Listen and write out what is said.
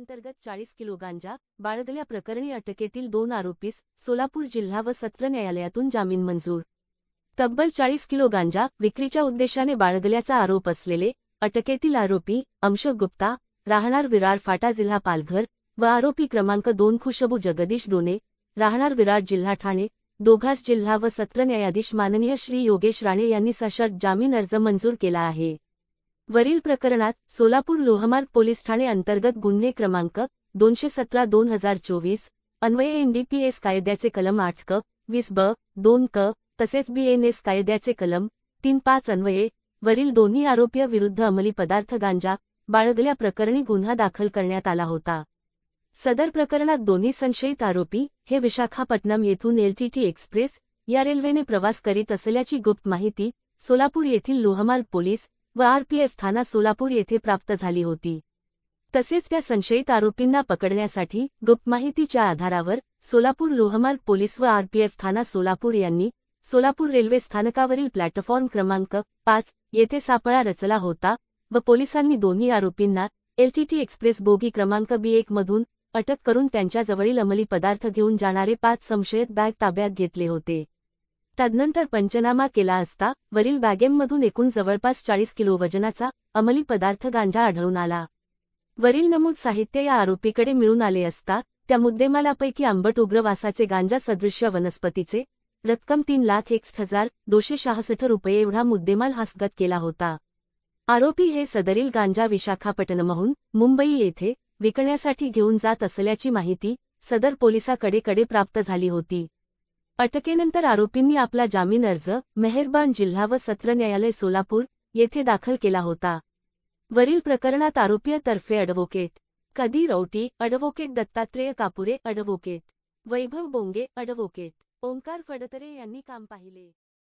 गुन्ह्याअंतर्गत 40 kilo गांजा बाळगल्या प्रकरणी अटकेतील 2 आरोपीस सोलापूर जिल्हा व सत्र न्यायालयातून जामीन मंजूर। तब्बल 40 किलो गांजा विक्रीच्या उद्देशाने बाळगल्याचा आरोप असलेले अटकेतील आरोपी अमशोक गुप्ता राहणार विरार फाटा जिल्हा पालघर व आरोपी क्रमांक 2 खुशबू जगदीश डोने राहणार विरार जिल्हा ठाणे दोघांस जिल्हा व सत्र न्यायाधीश माननीय श्री योगेश राणे यांनी सशर्त जामीन अर्ज मंजूर केला आहे। वरील प्रकरणात सोलापूर लोहमार्ग पोलीस ठाणे अंतर्गत गुन्हे क्रमांक 217/2024 अन्वये एनडीपीएस कायद्याचे कलम 8 क 20 ब 2 क तसेच बीएनएस कायद्याचे कलम 3-5 अन्वये वरील दोन्ही आरोपी विरुद्ध अंमली पदार्थ गांजा बाळगल्या प्रकरणी गुन्हा दाखल करण्यात आला होता। सदर प्रकरणात दोन्ही संशयित आरोपी हे विशाखापट्टणम येथून एलटीटी एक्सप्रेस या रेल्वेने प्रवास करीत असल्याची गुप्त माहिती सोलापूर येथील लोहमार्ग पोलीस व आरपीएफ ठाणा सोलापूर येथे प्राप्त झाली होती। तसेच त्या संशयित आरोपींना पकडण्यासाठी गुप्त माहितीच्या आधारावर सोलापूर लोहमार्ग पोलीस व आरपीएफ ठाणा सोलापूर यांनी सोलापूर रेल्वे स्थानकावरील प्लॅटफॉर्म क्रमांक 5 येथे सापळा रचला होता व पोलिसांनी दोन्ही आरोपींना एलटीटी एक्सप्रेस बोगी क्रमांक B1 मधून अटक करून त्यांच्याजवळील अंमली पदार्थ घेऊन जाणारे 5 संशयित बॅग ताब्यात घेतले होते। तदनंतर पंचनामा केला असता वरील बॅगेमधून एकूण जवळपास 40 किलो वजनाचा अंमली पदार्थ गांजा आढळून आला। वरील नमूद साहित्य या आरोपीकडे मिळून आले असता त्या मुद्देमालापैकी आंबट उग्र वासाचे गांजा सदृश्य वनस्पतीचे रक्कम 3,61,266 रुपये एवढा मुद्देमाल हस्तगत केला होता। आरोपी हे सदरील गांजा विशाखापट्टणमहून मुंबई येथे विकण्यासाठी घेऊन जात असल्याची माहिती सदर पोलिसाकडे प्राप्त झाली होती। अटकेनंतर आरोपींनी आपला जामीन अर्ज मेहरबान जिल्हा व सत्र न्यायालय सोलापूर येथे दाखल केला होता। वरील प्रकरणात आरोपीतर्फे advocate Kadir Auti advocate Dattatreya Kapure advocate Vaibhav Bonge advocate Omkar Phadtare यांनी काम पाहिले।